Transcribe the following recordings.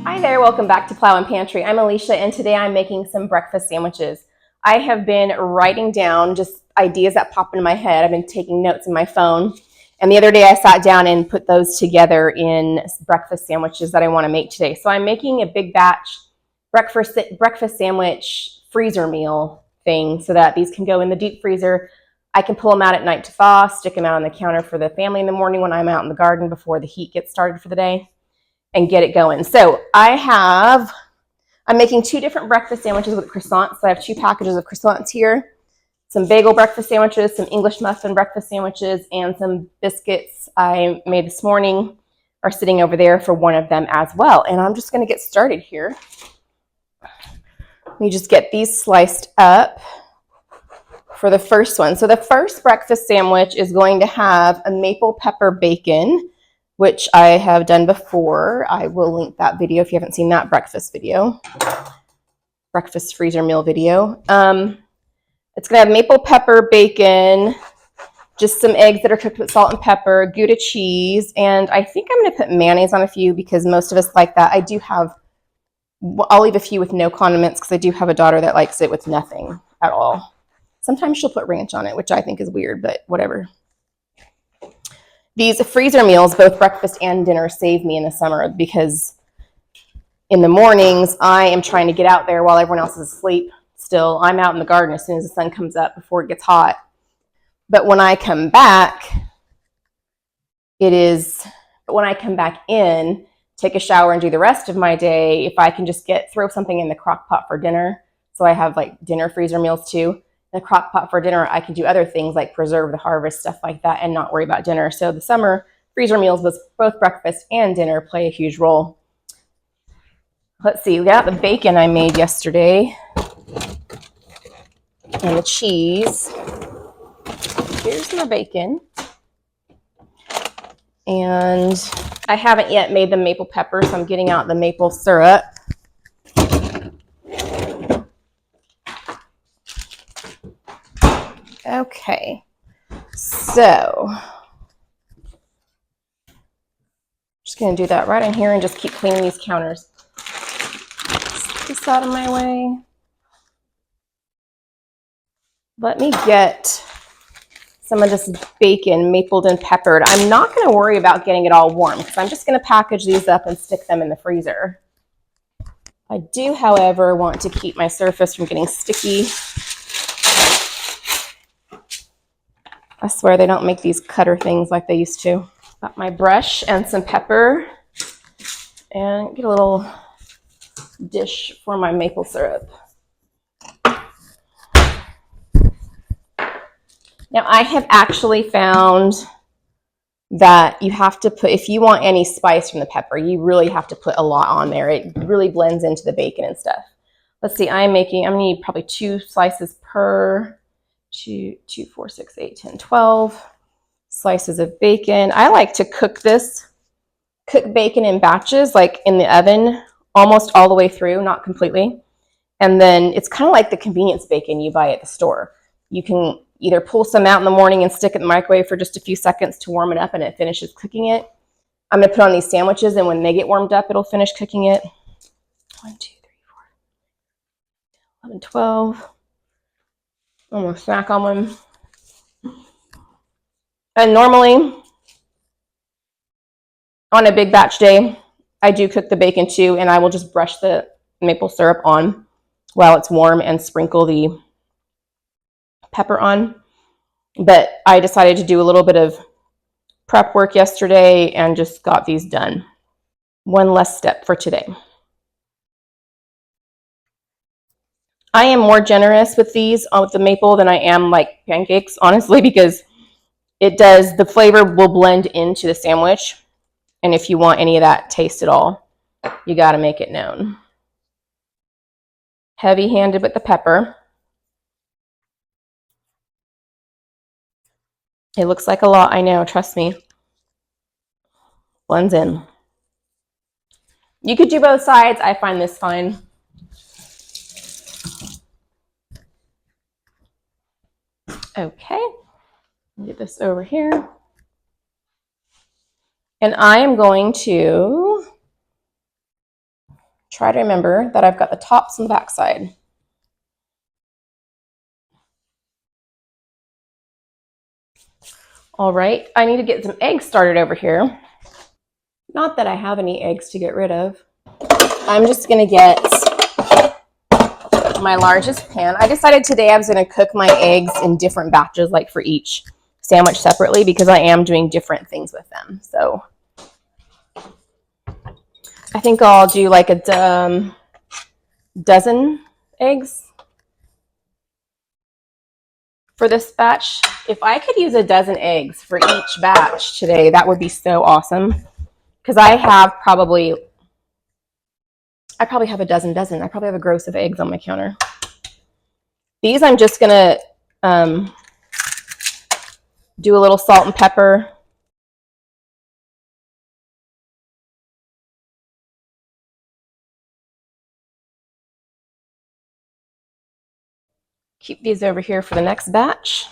Hi there, welcome back to Plow and Pantry. I'm Alicia and today I'm making some breakfast sandwiches. I have been writing down just ideas that pop into my head. I've been taking notes in my phone. And the other day I sat down and put those together in breakfast sandwiches that I want to make today. So I'm making a big batch breakfast sandwich freezer meal thing so that these can go in the deep freezer. I can pull them out at night to thaw, stick them out on the counter for the family in the morning when I'm out in the garden before the heat gets started for the day, and get it going. So I'm making two different breakfast sandwiches with croissants. So I have two packages of croissants here, some bagel breakfast sandwiches, some English muffin breakfast sandwiches, and some biscuits I made this morning are sitting over there for one of them as well. And I'm just gonna get started here. Let me just get these sliced up for the first one. So the first breakfast sandwich is going to have a maple pepper bacon, which I have done before. I will link that video if you haven't seen that breakfast freezer meal video. It's gonna have maple pepper bacon, just some eggs that are cooked with salt and pepper, gouda cheese, and I think I'm gonna put mayonnaise on a few because most of us like that. I'll leave a few with no condiments because I do have a daughter that likes it with nothing at all. Sometimes she'll put ranch on it, which I think is weird, but whatever. These freezer meals, both breakfast and dinner, save me in the summer because in the mornings, I am trying to get out there while everyone else is asleep still. I'm out in the garden as soon as the sun comes up before it gets hot. But when I come back in, take a shower and do the rest of my day, if I can just throw something in the crock pot for dinner. So I have like dinner freezer meals too. In the crock pot for dinner, I can do other things like preserve the harvest, stuff like that, and not worry about dinner. So the summer freezer meals with both breakfast and dinner play a huge role. Let's see, we got the bacon I made yesterday and the cheese. Here's my bacon. And I haven't yet made the maple pepper, so I'm getting out the maple syrup. Okay, so just gonna do that right in here and just keep cleaning these counters. Get this out of my way. Let me get some of this bacon mapled and peppered. I'm not gonna worry about getting it all warm because I'm just gonna package these up and stick them in the freezer. I do, however, want to keep my surface from getting sticky. I swear they don't make these cutter things like they used to. Got my brush and some pepper and get a little dish for my maple syrup. Now I have actually found that you have to put, if you want any spice from the pepper, you really have to put a lot on there. It really blends into the bacon and stuff. Let's see, I'm gonna need probably 2 slices per 2, 4, 6, 8, 10, 12 slices of bacon. I like to cook bacon in batches, like in the oven, almost all the way through, not completely. And then it's kind of like the convenience bacon you buy at the store. You can either pull some out in the morning and stick it in the microwave for just a few seconds to warm it up and it finishes cooking it. I'm gonna put on these sandwiches and when they get warmed up, it'll finish cooking it. 1, 2, 3, 4, 11, 12. I'm gonna snack on one. And normally, on a big batch day, I do cook the bacon too, and I will just brush the maple syrup on while it's warm and sprinkle the pepper on. But I decided to do a little bit of prep work yesterday and just got these done. One less step for today. I am more generous with these, with the maple, than I am like pancakes, honestly, because the flavor will blend into the sandwich. And if you want any of that taste at all, you got to make it known. Heavy-handed with the pepper. It looks like a lot, I know, trust me. Blends in. You could do both sides. I find this fine. Okay, get this over here. And I am going to Try to remember that I've got the tops on the back side. All right, I need to get some eggs started over here. Not that I have any eggs to get rid of. I'm just gonna get my largest pan. I decided today I was gonna cook my eggs in different batches, like for each sandwich separately, because I am doing different things with them. So I think I'll do like a dozen eggs for this batch. If I could use a dozen eggs for each batch today, that would be so awesome. Because I probably have a dozen. I probably have a gross of eggs on my counter. These I'm just gonna do a little salt and pepper. Keep these over here for the next batch.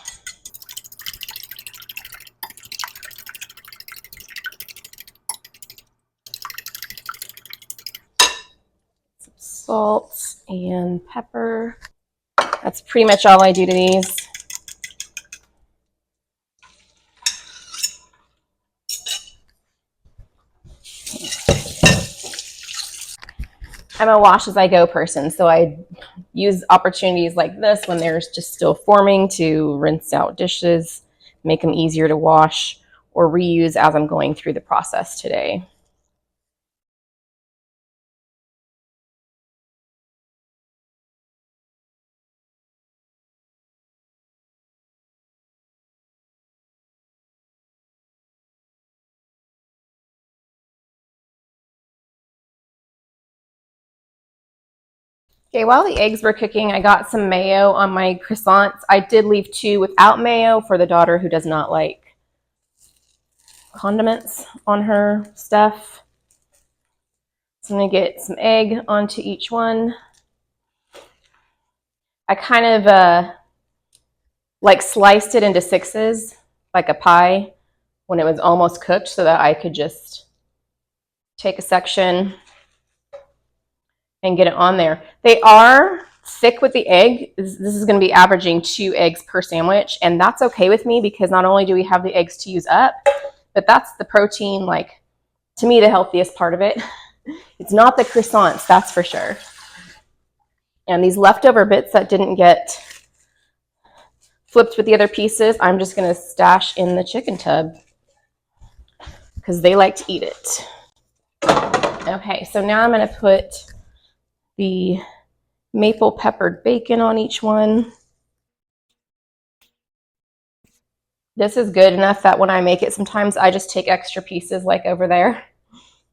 Some salt and pepper. That's pretty much all I do to these. I'm a wash as I go person, so I use opportunities like this when they're just still forming to rinse out dishes, make them easier to wash, or reuse as I'm going through the process today. Okay, while the eggs were cooking, I got some mayo on my croissants. I did leave 2 without mayo for the daughter who does not like condiments on her stuff. So I'm going to get some egg onto each one. I kind of like sliced it into 6s, like a pie, when it was almost cooked, so that I could just take a section and get it on there. They are thick with the egg. This is going to be averaging 2 eggs per sandwich, and that's okay with me because not only do we have the eggs to use up, but that's the protein, like, to me, the healthiest part of it. It's not the croissants, that's for sure. And these leftover bits that didn't get flipped with the other pieces, I'm just going to stash in the chicken tub because they like to eat it. Okay, so now I'm going to put the maple peppered bacon on each one. This is good enough that when I make it, sometimes I just take extra pieces like over there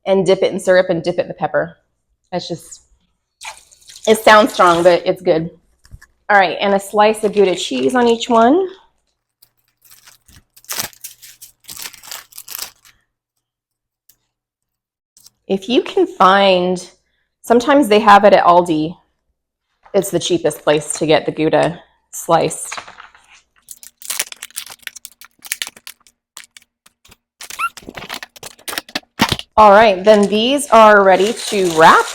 and dip it in syrup and dip it in the pepper. It's just, it sounds strong, but it's good. All right, and a slice of Gouda cheese on each one. If you can find, sometimes they have it at Aldi. It's the cheapest place to get the Gouda sliced. All right, then these are ready to wrap.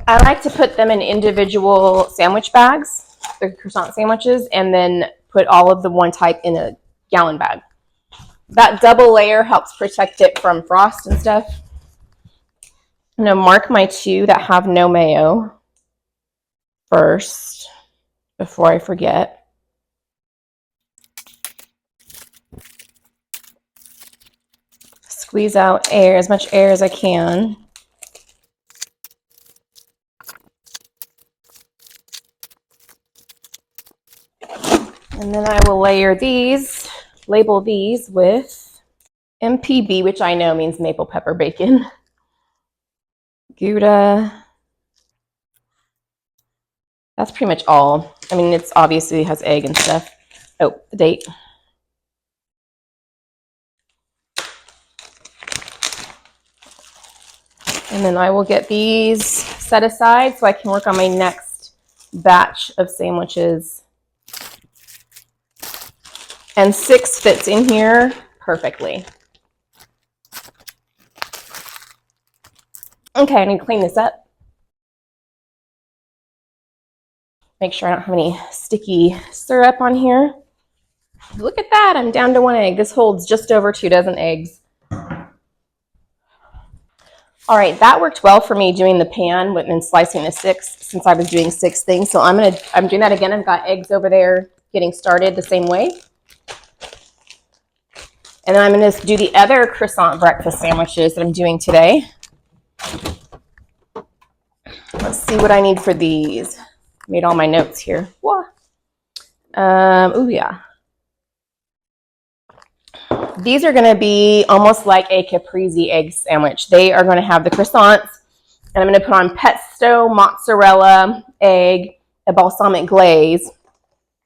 I like to put them in individual sandwich bags, the croissant sandwiches, and then put all of the one type in a gallon bag. That double layer helps protect it from frost and stuff. I'm going to mark my 2 that have no mayo first before I forget. Squeeze out air, as much air as I can. And then I will layer these, label these with MPB, which I know means maple pepper bacon, Gouda. That's pretty much all. I mean, it's obviously has egg and stuff. Oh, the date. And then I will get these set aside so I can work on my next batch of sandwiches. And 6 fits in here perfectly. Okay, I need to clean this up. Make sure I don't have any sticky syrup on here. Look at that, I'm down to 1 egg. This holds just over 2 dozen eggs. All right, that worked well for me doing the pan and then slicing the 6 since I was doing 6 things. So I'm doing that again. I've got eggs over there getting started the same way. And then I'm going to do the other croissant breakfast sandwiches that I'm doing today. Let's see what I need for these. Made all my notes here. Oh yeah. These are going to be almost like a caprese egg sandwich. They are going to have the croissants, and I'm going to put on pesto, mozzarella, egg, a balsamic glaze.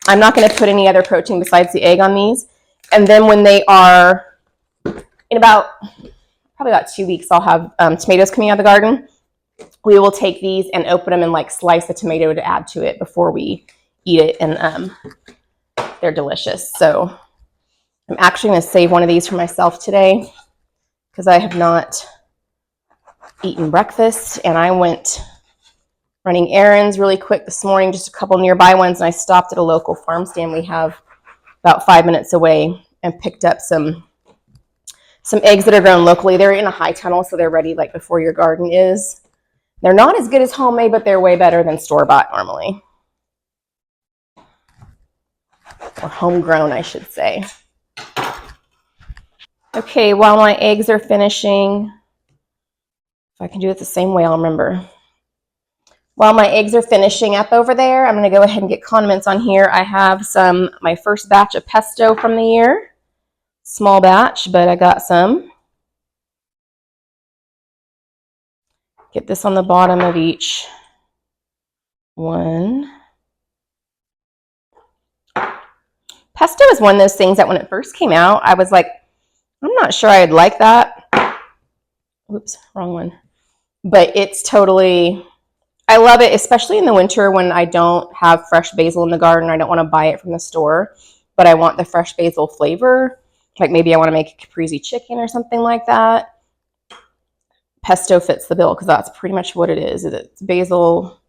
I'm not going to put any other protein besides the egg on these. And then when they are in probably about 2 weeks, I'll have tomatoes coming out of the garden. We will take these and open them and like slice a tomato to add to it before we eat it, and they're delicious. So I'm actually going to save one of these for myself today because I have not eaten breakfast, and I went running errands really quick this morning, just a couple nearby ones, and I stopped at a local farm stand we have about 5 minutes away and picked up some eggs that are grown locally. They're in a high tunnel, so they're ready like before your garden is. They're not as good as homemade, but they're way better than store-bought normally. Or homegrown, I should say. Okay, while my eggs are finishing, if I can do it the same way, I'll remember. While my eggs are finishing up over there, I'm going to go ahead and get condiments on here. I have my first batch of pesto from the year. Small batch, but I got some. Get this on the bottom of each one. Pesto is one of those things that when it first came out, I was like, I'm not sure I'd like that. Whoops, wrong one. But it's totally, I love it, especially in the winter when I don't have fresh basil in the garden. I don't want to buy it from the store, but I want the fresh basil flavor. Like maybe I want to make a caprese chicken or something like that. Pesto fits the bill because that's pretty much what it is. It's basil,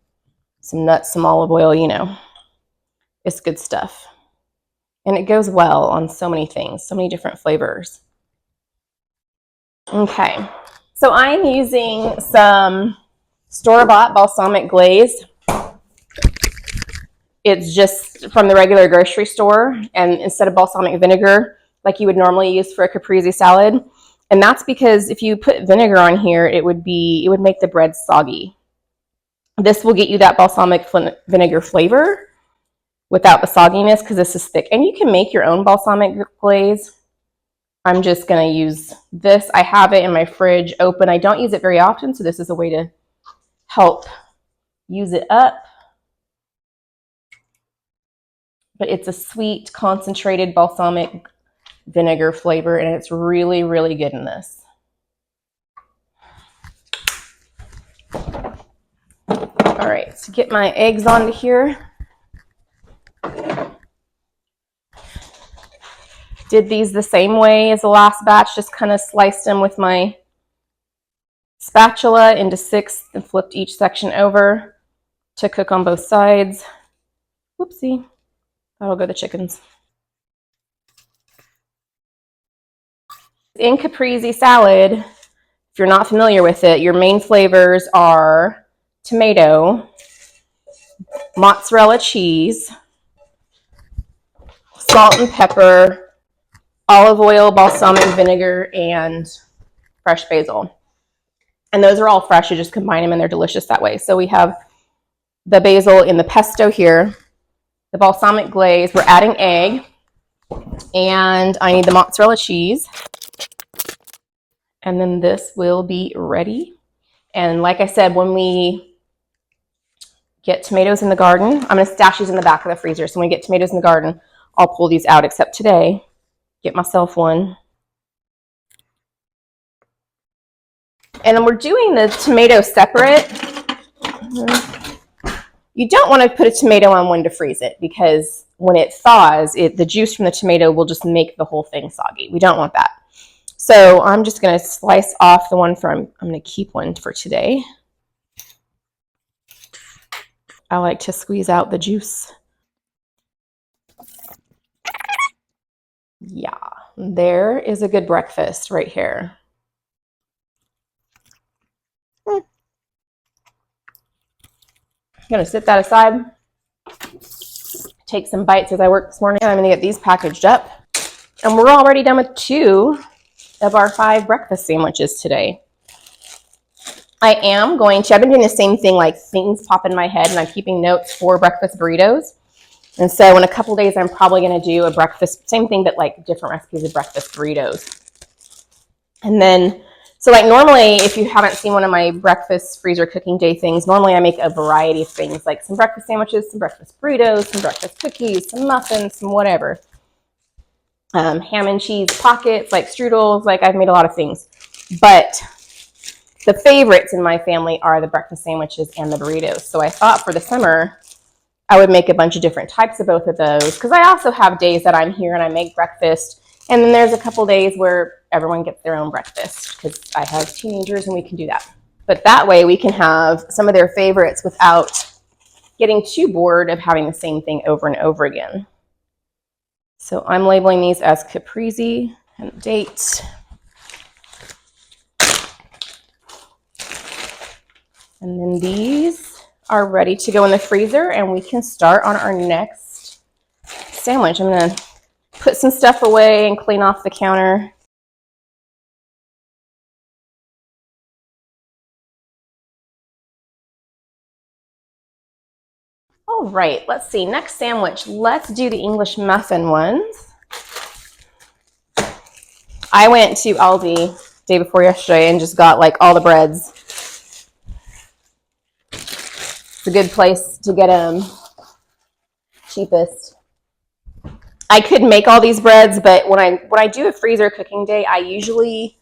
some nuts, some olive oil, you know. It's good stuff. And it goes well on so many things, so many different flavors. Okay, so I'm using some store-bought balsamic glaze. It's just from the regular grocery store, and instead of balsamic vinegar, like you would normally use for a caprese salad. And that's because if you put vinegar on here, it would make the bread soggy. This will get you that balsamic vinegar flavor without the sogginess because this is thick. And you can make your own balsamic glaze. I'm just going to use this. I have it in my fridge open. I don't use it very often, so this is a way to help use it up. But it's a sweet, concentrated balsamic vinegar flavor, and it's really, really good in this. All right, so get my eggs onto here. Did these the same way as the last batch, just kind of sliced them with my spatula into 6 and flipped each section over to cook on both sides. Whoopsie, that'll go to the chickens. In caprese salad, if you're not familiar with it, your main flavors are tomato, mozzarella cheese, salt and pepper, olive oil, balsamic vinegar, and fresh basil. And those are all fresh. You just combine them and they're delicious that way. So we have the basil in the pesto here, the balsamic glaze. We're adding egg, and I need the mozzarella cheese. And then this will be ready. And like I said, when we get tomatoes in the garden, I'm going to stash these in the back of the freezer. So when we get tomatoes in the garden, I'll pull these out, except today, get myself one. And then we're doing the tomato separate. You don't want to put a tomato on one to freeze it because when it thaws, the juice from the tomato will just make the whole thing soggy. We don't want that. So I'm just going to slice off the one I'm going to keep one for today. I like to squeeze out the juice. Yeah, there is a good breakfast right here. I'm going to set that aside, take some bites as I work this morning. I'm going to get these packaged up. And we're already done with 2 of our 5 breakfast sandwiches today. I've been doing the same thing, like things pop in my head, and I'm keeping notes for breakfast burritos. And so in a couple days, I'm probably going to do a breakfast, same thing, but like different recipes of breakfast burritos. And then, so like normally, if you haven't seen one of my breakfast freezer cooking day things, normally I make a variety of things, like some breakfast sandwiches, some breakfast burritos, some breakfast cookies, some muffins, some whatever. Ham and cheese pockets, like strudels, like I've made a lot of things. But the favorites in my family are the breakfast sandwiches and the burritos. So I thought for the summer, I would make a bunch of different types of both of those, because I also have days that I'm here and I make breakfast, and then there's a couple days where everyone gets their own breakfast, because I have teenagers and we can do that. But that way we can have some of their favorites without getting too bored of having the same thing over and over again. So I'm labeling these as caprese and date. And then these are ready to go in the freezer, and we can start on our next sandwich. I'm going to put some stuff away and clean off the counter. All right, let's see. Next sandwich. Let's do the English muffin ones. I went to Aldi day before yesterday and just got like all the breads. It's a good place to get them cheapest. I could make all these breads, but when I do a freezer cooking day, I usually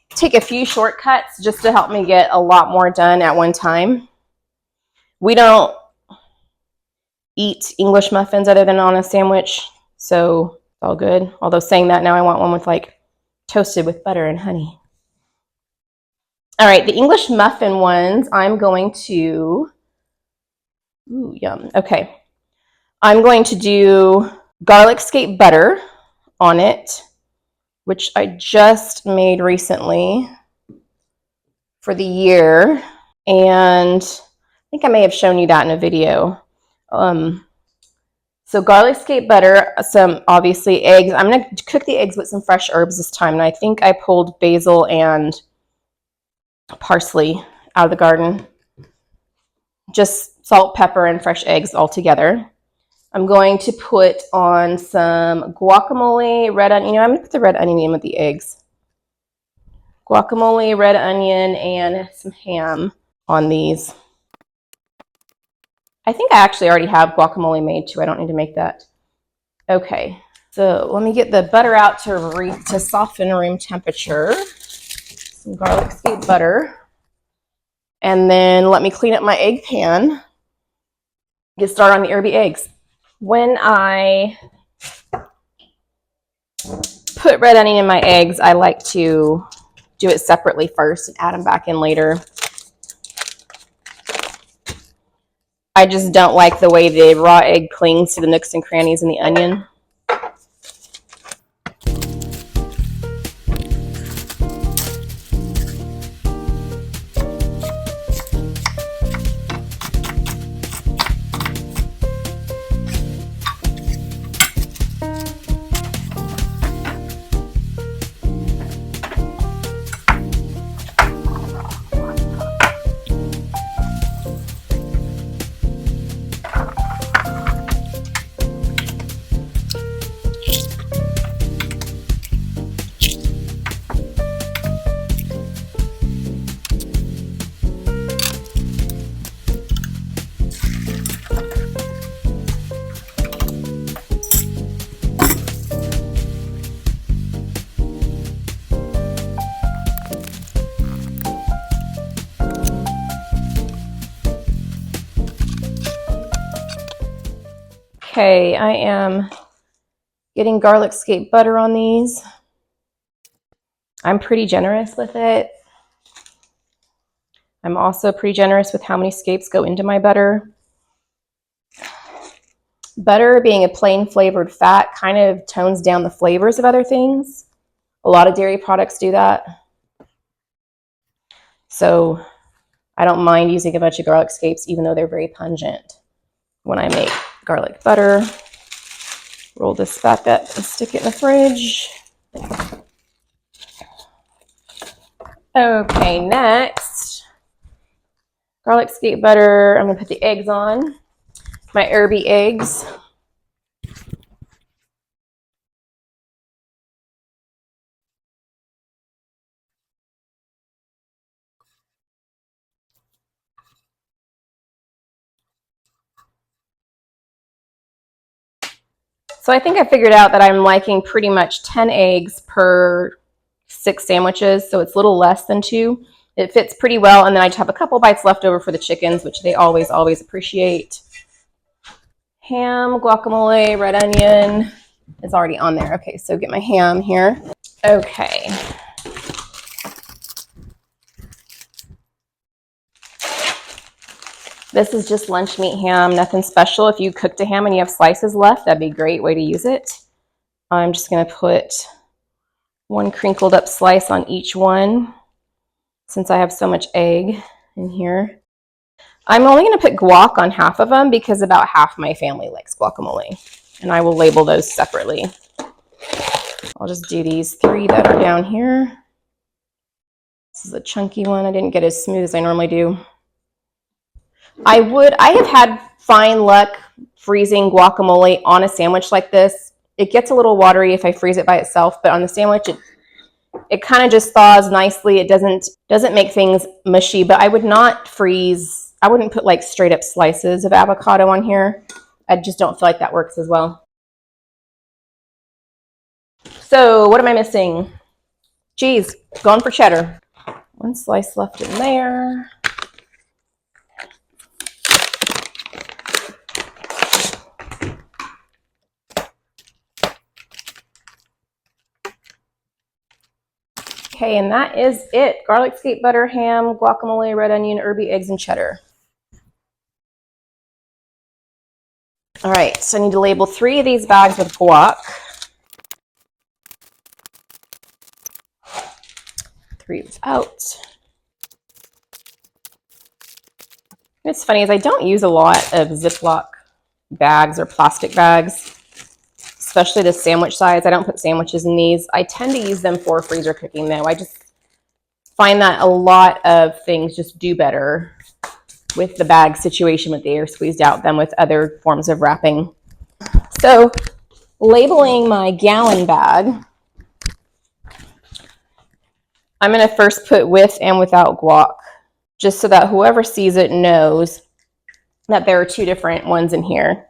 take a few shortcuts just to help me get a lot more done at one time. We don't eat English muffins other than on a sandwich, so it's all good. Although saying that, now I want one with like toasted with butter and honey. All right, the English muffin ones, I'm going to, ooh, yum. Okay. I'm going to do garlic scape butter on it, which I just made recently for the year. And I think I may have shown you that in a video. So garlic scape butter, some obviously eggs. I'm going to cook the eggs with some fresh herbs this time. And I think I pulled basil and parsley out of the garden. Just salt, pepper, and fresh eggs all together. I'm going to put on some guacamole, red onion. I'm going to put the red onion in with the eggs. Guacamole, red onion, and some ham on these. I think I actually already have guacamole made too. I don't need to make that. Okay, so let me get the butter out to soften room temperature. Some garlic scape butter. And then let me clean up my egg pan. Get started on the herby eggs. When I put red onion in my eggs, I like to do it separately first and add them back in later. I just don't like the way the raw egg clings to the nooks and crannies in the onion. Okay, I am getting garlic scape butter on these. I'm pretty generous with it. I'm also pretty generous with how many scapes go into my butter. Butter, being a plain flavored fat, kind of tones down the flavors of other things. A lot of dairy products do that. So I don't mind using a bunch of garlic scapes, even though they're very pungent. When I make garlic butter, roll this back up and stick it in the fridge. Okay, next, garlic scape butter. I'm gonna put the eggs on, my herby eggs. So I think I figured out that I'm liking pretty much 10 eggs per 6 sandwiches, so it's a little less than 2. It fits pretty well, and then I just have a couple bites left over for the chickens, which they always appreciate. Ham, guacamole, red onion is already on there. Okay, so get my ham here. Okay. This is just lunch meat ham, nothing special. If you cooked a ham and you have slices left, that'd be a great way to use it. I'm just gonna put 1 crinkled up slice on each one since I have so much egg in here. I'm only gonna put guac on half of them because about half my family likes guacamole, and I will label those separately. I'll just do these 3 that are down here. This is a chunky one. I didn't get as smooth as I normally do. I have had fine luck freezing guacamole on a sandwich like this. It gets a little watery if I freeze it by itself, but on the sandwich, it kind of just thaws nicely. It doesn't make things mushy, but I would not freeze. I wouldn't put like straight up slices of avocado on here. I just don't feel like that works as well. So what am I missing? Cheese, going for cheddar. 1 slice left in there. Okay, and that is it. Garlic scape butter, ham, guacamole, red onion, herby eggs, and cheddar. All right, so I need to label 3 of these bags with guac. 3 without. What's funny is I don't use a lot of Ziploc bags or plastic bags, especially the sandwich size. I don't put sandwiches in these. I tend to use them for freezer cooking though. I just find that a lot of things just do better with the bag situation with the air squeezed out than with other forms of wrapping. So labeling my gallon bag, I'm going to first put with and without guac, just so that whoever sees it knows that there are 2 different ones in here.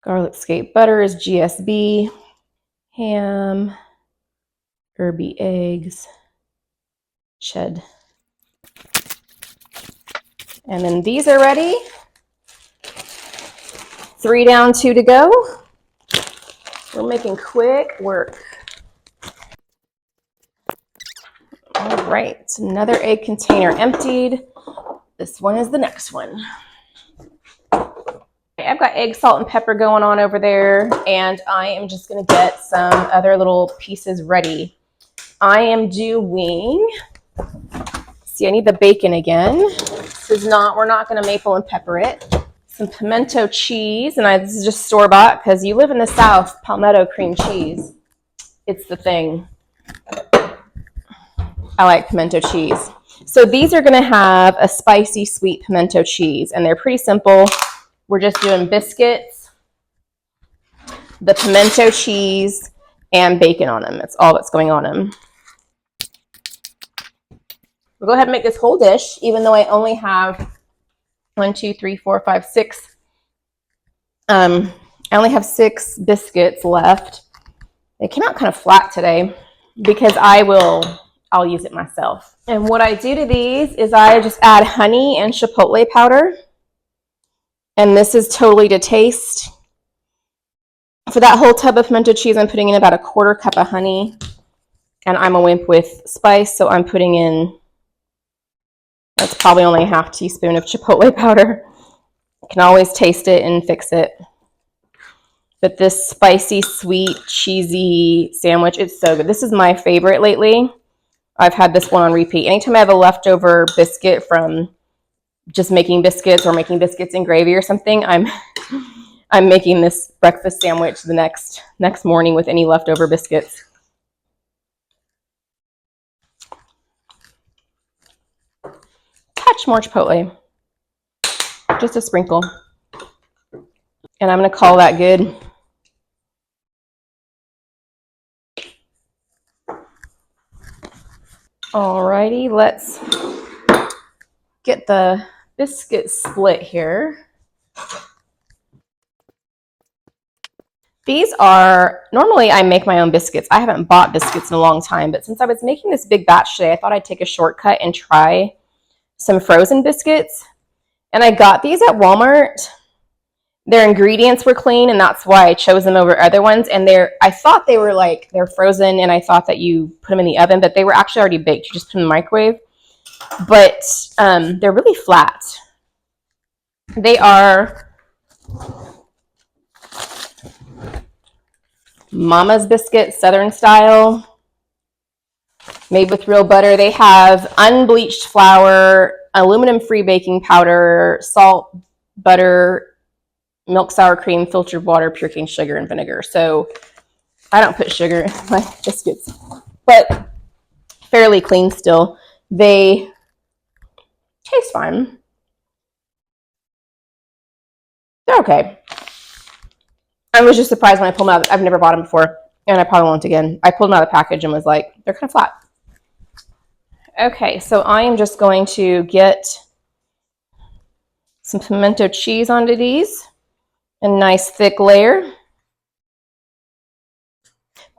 Garlic scape butter is GSB, ham, herby eggs, cheddar. And then these are ready. 3 down, 2 to go. We're making quick work. All right, another egg container emptied. This one is the next one. I've got egg, salt, and pepper going on over there, and I am just gonna get some other little pieces ready. I am doing, see, I need the bacon again. This is not, we're not gonna maple and pepper it. Some pimento cheese, and this is just store-bought because you live in the South, palmetto cream cheese. It's the thing. I like pimento cheese. So these are gonna have a spicy, sweet pimento cheese, and they're pretty simple. We're just doing biscuits, the pimento cheese, and bacon on them. That's all that's going on them. We'll go ahead and make this whole dish, even though I only have 1, 2, 3, 4, 5, 6. I only have 6 biscuits left. They came out kind of flat today because I'll use it myself. And what I do to these is I just add honey and chipotle powder. And this is totally to taste. For that whole tub of pimento cheese, I'm putting in about 1/4 cup of honey And I'm a wimp with spice, so I'm putting in, that's probably only a half teaspoon of chipotle powder. You can always taste it and fix it. But this spicy, sweet, cheesy sandwich, it's so good. This is my favorite lately. I've had this one on repeat. Anytime I have a leftover biscuit from just making biscuits or making biscuits in gravy or something, I'm making this breakfast sandwich the next morning with any leftover biscuits. Touch more chipotle. Just a sprinkle. And I'm going to call that good. Alrighty, let's get the biscuit split here. These are, normally I make my own biscuits. I haven't bought biscuits in a long time, but since I was making this big batch today, I thought I'd take a shortcut and try some frozen biscuits. And I got these at Walmart. Their ingredients were clean, and that's why I chose them over other ones. And I thought they were they're frozen, and I thought that you put them in the oven, but they were actually already baked. You just put them in the microwave. But they're really flat. They are Mama's Biscuit, Southern style, made with real butter. They have unbleached flour, aluminum-free baking powder, salt, butter, milk, sour cream, filtered water, pure cane sugar, and vinegar. So I don't put sugar in my biscuits, but fairly clean still. They taste fine. They're okay. I was just surprised when I pulled them out. I've never bought them before, and I probably won't again. I pulled them out of the package and was like, they're kind of flat. Okay, so I am just going to get some pimento cheese onto these. A nice thick layer.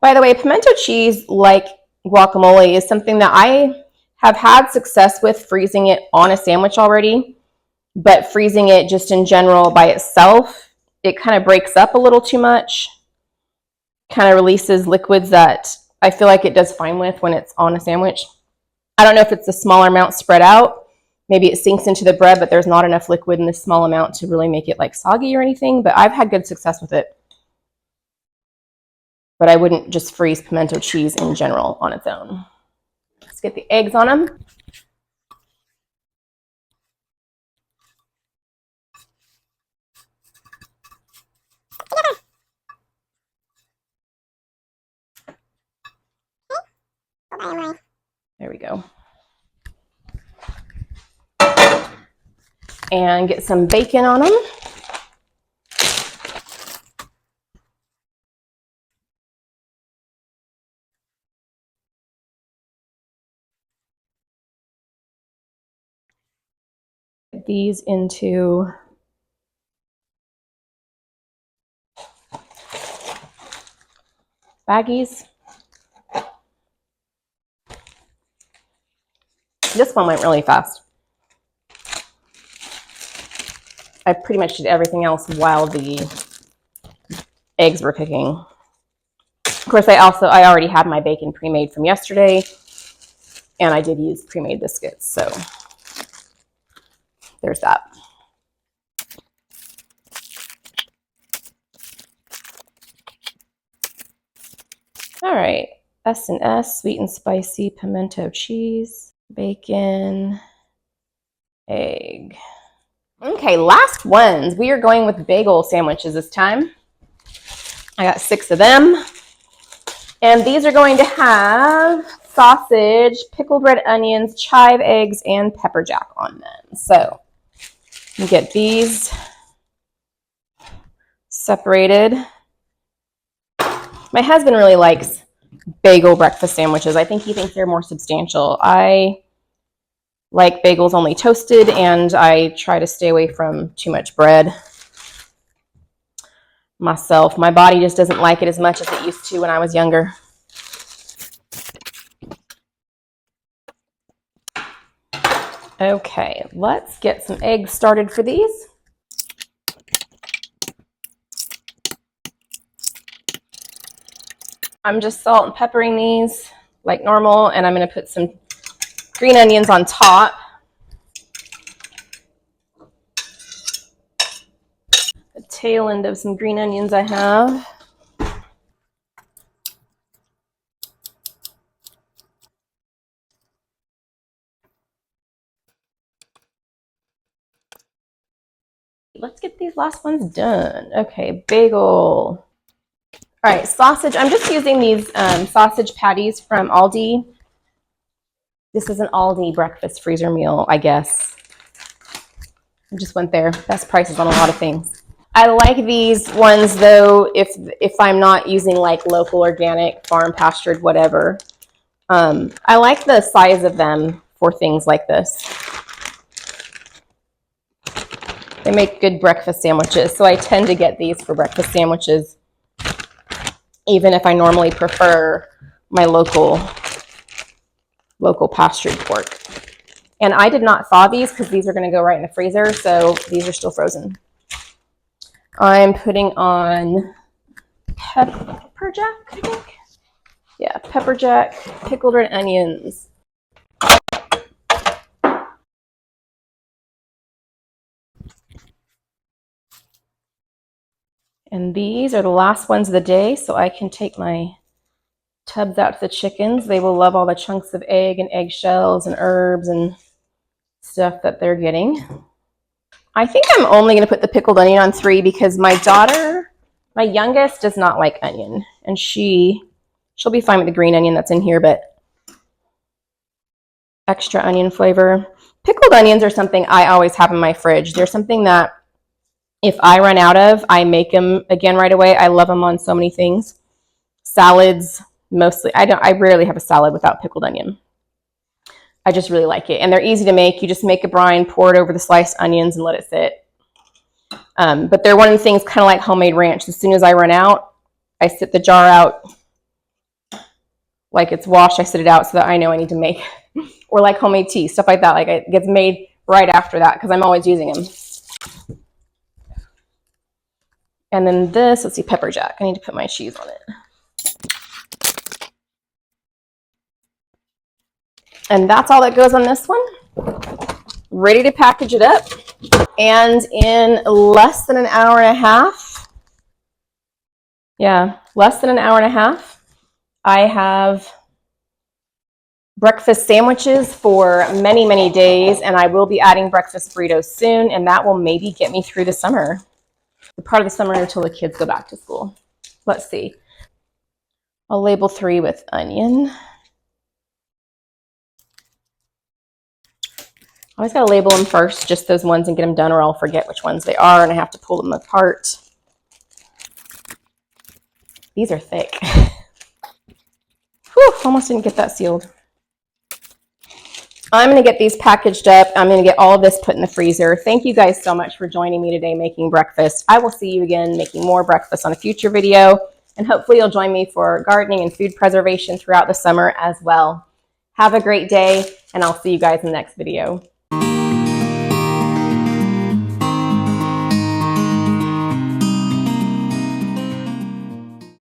By the way, pimento cheese, like guacamole, is something that I have had success with freezing it on a sandwich already, but freezing it just in general by itself, it kind of breaks up a little too much, kind of releases liquids that I feel like it does fine with when it's on a sandwich. I don't know if it's a smaller amount spread out. Maybe it sinks into the bread, but there's not enough liquid in this small amount to really make it soggy or anything, but I've had good success with it. But I wouldn't just freeze pimento cheese in general on its own. Let's get the eggs on them. There we go. And get some bacon on them. Get these into baggies. This one went really fast. I pretty much did everything else while the eggs were cooking. Of course, I already had my bacon pre-made from yesterday, and I did use pre-made biscuits, so there's that. All right, S&S, sweet and spicy pimento cheese, bacon, egg. Okay, last ones. We are going with bagel sandwiches this time. I got 6 of them. And these are going to have sausage, pickled red onions, chive, eggs, and pepper jack on them. So you get these separated. My husband really likes bagel breakfast sandwiches. I think he thinks they're more substantial. I like bagels only toasted, and I try to stay away from too much bread myself. My body just doesn't like it as much as it used to when I was younger. Okay, let's get some eggs started for these. I'm just salt and peppering these. like normal, and I'm going to put some green onions on top. The tail end of some green onions I have. Let's get these last ones done. Okay, bagel. All right, sausage. I'm just using these sausage patties from Aldi. This is an Aldi breakfast freezer meal, I guess. I just went there. Best prices on a lot of things. I like these ones though if I'm not using like local, organic, farm pastured, whatever. I like the size of them for things like this. They make good breakfast sandwiches, so I tend to get these for breakfast sandwiches, even if I normally prefer my local pastured pork. And I did not thaw these because these are going to go right in the freezer, so these are still frozen. I'm putting on pepper jack, I think. Yeah, pepper jack, pickled red onions. And these are the last ones of the day, so I can take my tubs out to the chickens. They will love all the chunks of egg and eggshells and herbs and stuff that they're getting. I think I'm only going to put the pickled onion on 3 because my daughter, my youngest, does not like onion. And she'll be fine with the green onion that's in here, but extra onion flavor. Pickled onions are something I always have in my fridge. They're something that if I run out of, I make them again right away. I love them on so many things. Salads, mostly. I rarely have a salad without pickled onion. I just really like it. And they're easy to make. You just make a brine, pour it over the sliced onions, and let it sit. But they're one of the things kind of like homemade ranch. As soon as I run out, I sit the jar out. Like it's washed, I sit it out so that I know I need to make. Or like homemade tea, stuff like that. Like it gets made right after that because I'm always using them. And then this, let's see, pepper jack. I need to put my cheese on it. And that's all that goes on this one. Ready to package it up. And in less than an hour and a half, less than an hour and a half, I have breakfast sandwiches for many, many days. And I will be adding breakfast burritos soon. And that will maybe get me through the summer. The part of the summer until the kids go back to school. Let's see. I'll label 3 with onion. I always got to label them first, just those ones, and get them done or I'll forget which ones they are and I have to pull them apart. These are thick. Whew, almost didn't get that sealed. I'm going to get these packaged up. I'm going to get all of this put in the freezer. Thank you guys so much for joining me today making breakfast. I will see you again making more breakfast on a future video. And hopefully you'll join me for gardening and food preservation throughout the summer as well. Have a great day, and I'll see you guys in the next video.